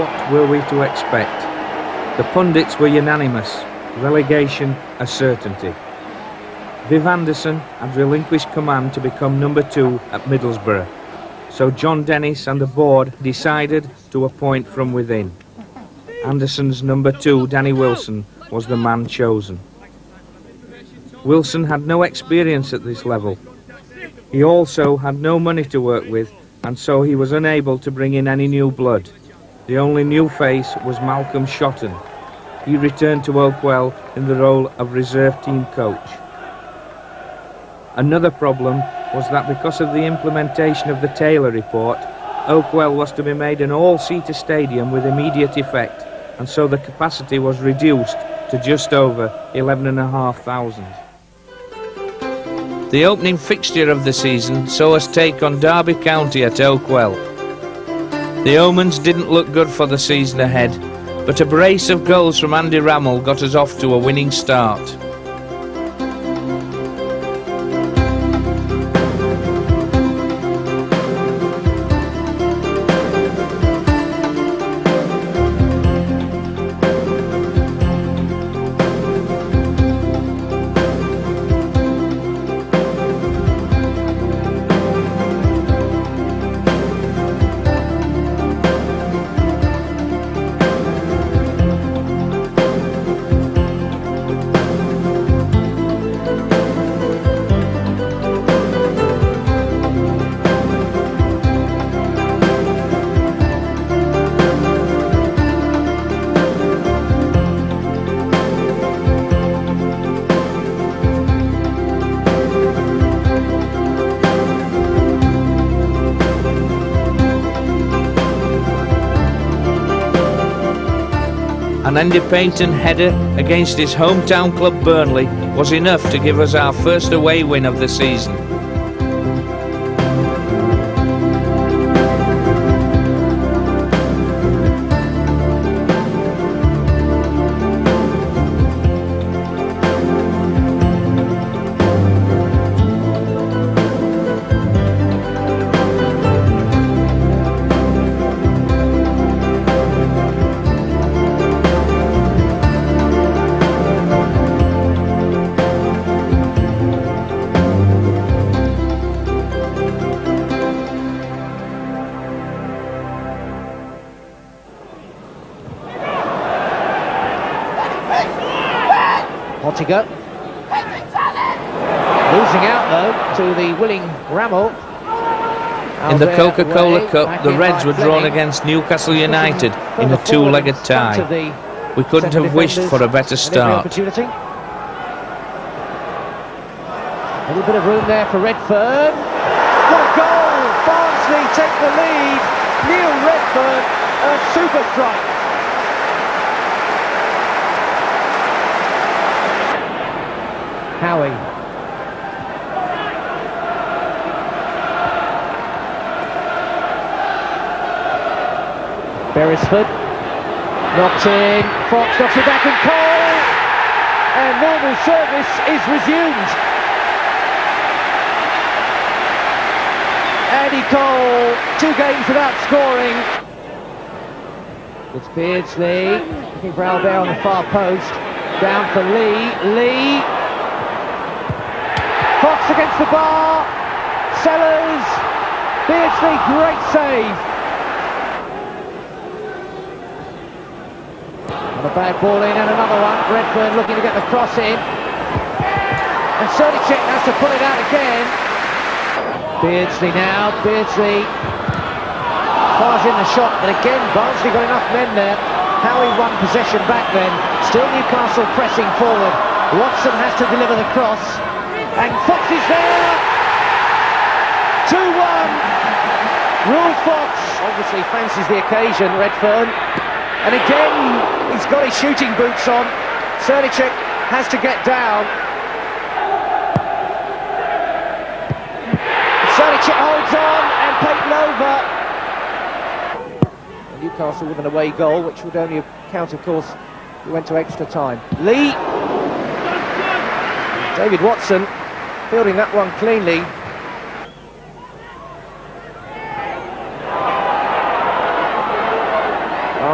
What were we to expect? The pundits were unanimous. Relegation a certainty. Viv Anderson had relinquished command to become number 2 at Middlesbrough, so John Dennis and the board decided to appoint from within. Anderson's number 2, Danny Wilson, was the man chosen. Wilson had no experience at this level. He also had no money to work with, and so he was unable to bring in any new blood. The only new face was Malcolm Shotton. He returned to Oakwell in the role of reserve team coach. Another problem was that because of the implementation of the Taylor report, Oakwell was to be made an all-seater stadium with immediate effect, and so the capacity was reduced to just over 11,500. The opening fixture of the season saw us take on Derby County at Oakwell. The omens didn't look good for the season ahead, but a brace of goals from Andy Rammell got us off to a winning start. An Andy Payton header against his hometown club Burnley was enough to give us our first away win of the season. Pottinger. Losing out though to the willing Rammell. In the Coca-Cola Cup, the Reds were drawn against Newcastle United in a two-legged tie. We couldn't have wished for a better start. A little bit of room there for Redfern. What a goal! Barnsley take the lead. Neil Redfern, a super strike. Howie. Beresford. Knocked in. Fox knocks it back in Cole. And normal service is resumed. Andy Cole, 2 games without scoring. It's Beardsley. Looking for Albert on the far post. Down for Lee. Lee. Fox against the bar, Sellers, Beardsley, great save. And a bad ball in and another one, Redfern looking to get the cross in. And Serdicek has to pull it out again. Beardsley now, Beardsley fires in the shot, but again Barnsley got enough men there. Howie won possession back then, still Newcastle pressing forward. Watson has to deliver the cross. And Fox is there! 2-1! Rule Fox obviously fancies the occasion, Redfern. And again, he's got his shooting boots on. Serdicek has to get down. Serdicek holds on and Peyton over. And Newcastle with an away goal, which would only count, of course, if we went to extra time. Lee. David Watson fielding that one cleanly.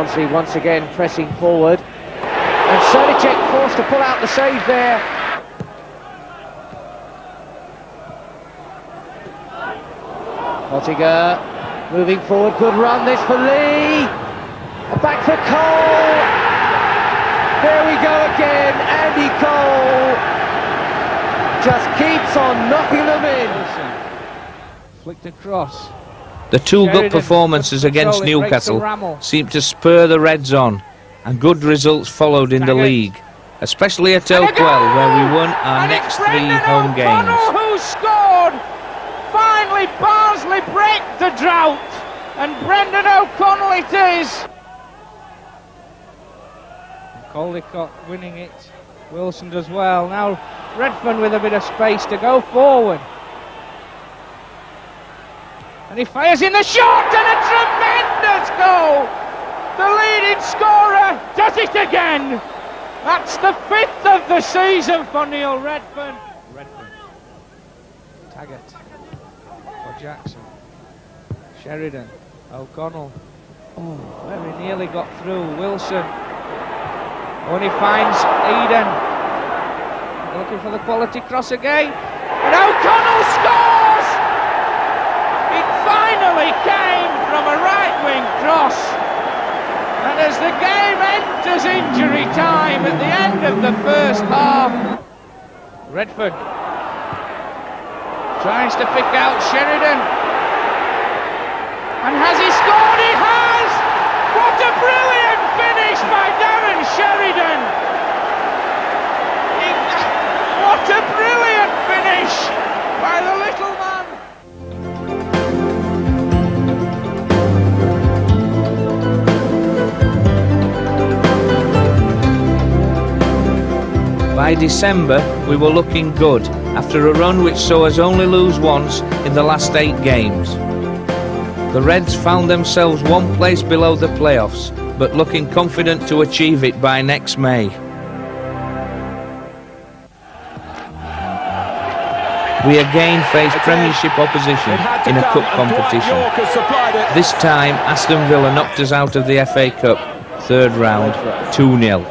Barnsley once again pressing forward. And Srnicek forced to pull out the save there. Pottinger moving forward, good run this for Lee. Back for Cole. There we go again, Andy Cole just keeps on knocking them in. Flicked across. The two good performances against Newcastle seemed to spur the Reds on, and good results followed in the league, especially at Oakwell, where we won our next 3 home games. Who scored? Finally, Barnsley break the drought, and Brendan O'Connell it is. Caldicott winning it. Wilson does well. Now Redfern with a bit of space to go forward. And he fires in the shot, and a tremendous goal! The leading scorer does it again! That's the 5th of the season for Neil Redfern. Taggart. For Jackson. Sheridan. O'Connell. Oh, very nearly got through. Wilson. When he finds Eden. Looking for the quality cross again. And O'Connell scores! It finally came from a right-wing cross. And as the game enters injury time at the end of the first half, Redfern tries to pick out Sheridan. And has he scored? He has! What a brilliant finish by Darren Sheridan! What a brilliant finish by the little man! By December, we were looking good, after a run which saw us only lose once in the last 8 games. The Reds found themselves 1 place below the playoffs, but looking confident to achieve it by next May. We again faced Premiership opposition in a cup competition. This time, Aston Villa knocked us out of the FA Cup, 3rd round, 2-0.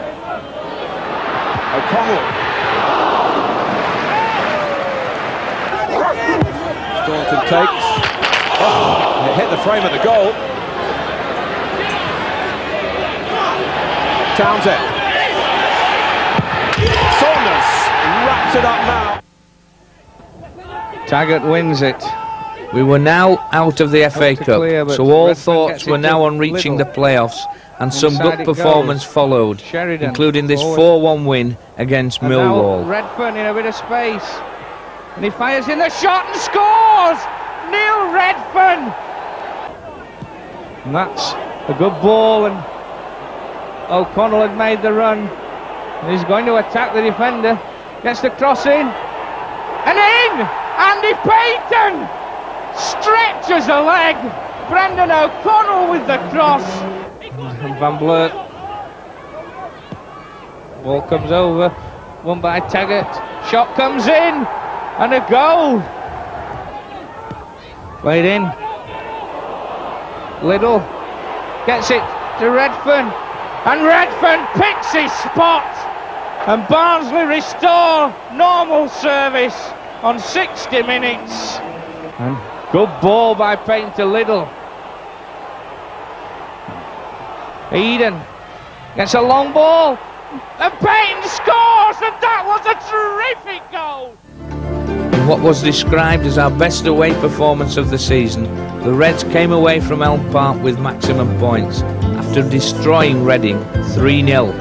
Staunton takes. Oh, it hit the frame of the goal. Townsend. Saunders wraps it up now. Taggart wins it. We were now out of the FA Cup, so all thoughts were now on reaching the playoffs, and some good performance followed, including this 4-1 win against Millwall. Redfern in a bit of space, and he fires in the shot and scores! Neil Redfern! And that's a good ball, and O'Connell had made the run, and he's going to attack the defender. Gets the cross in, and in! Andy Payton stretches a leg. Brendan O'Connell with the cross. And Van Blurt. Ball comes over, won by Taggart. Shot comes in, and a goal. Played in. Liddell gets it to Redfern, and Redfern picks his spot, and Barnsley restore normal service on 60 minutes. And good ball by Payton to Liddell. Eden gets a long ball, and Payton scores, and that was a terrific goal. In what was described as our best away performance of the season, the Reds came away from Elm Park with maximum points after destroying Reading 3-0.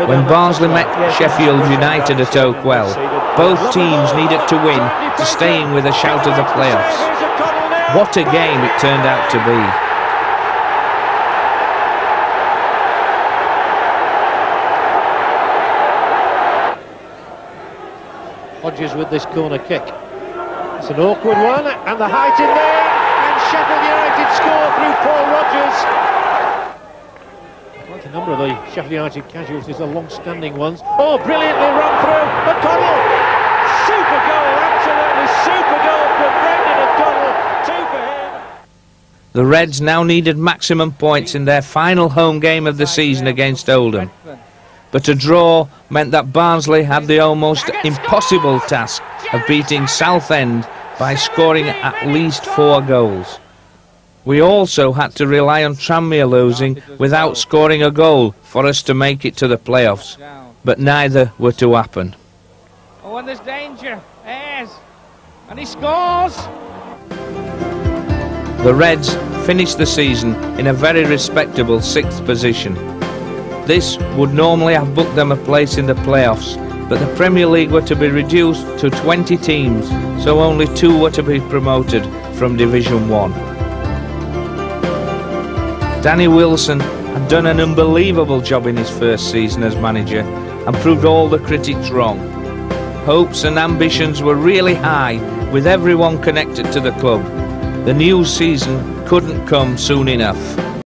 When Barnsley met Sheffield United at Oakwell, both teams needed to win to stay in with a shout of the playoffs. What a game it turned out to be. Hodges with this corner kick. It's an awkward one, and the height in there, and Sheffield United score through Paul Rodgers. Quite a number of the Sheffield United casualties are long-standing ones. Oh, brilliantly run through, O'Connell! Super goal, absolutely super goal for Brendan O'Connell, 2 for him. The Reds now needed maximum points in their final home game of the season against Oldham. But a draw meant that Barnsley had the almost impossible task of beating Southend by scoring at least 4 goals. We also had to rely on Tranmere losing without scoring a goal for us to make it to the playoffs, but neither were to happen. Oh, and there's danger. Ayres, and he scores! The Reds finished the season in a very respectable 6th position. This would normally have booked them a place in the playoffs, but the Premier League were to be reduced to 20 teams, so only 2 were to be promoted from Division 1. Danny Wilson had done an unbelievable job in his first season as manager and proved all the critics wrong. Hopes and ambitions were really high, with everyone connected to the club. The new season couldn't come soon enough.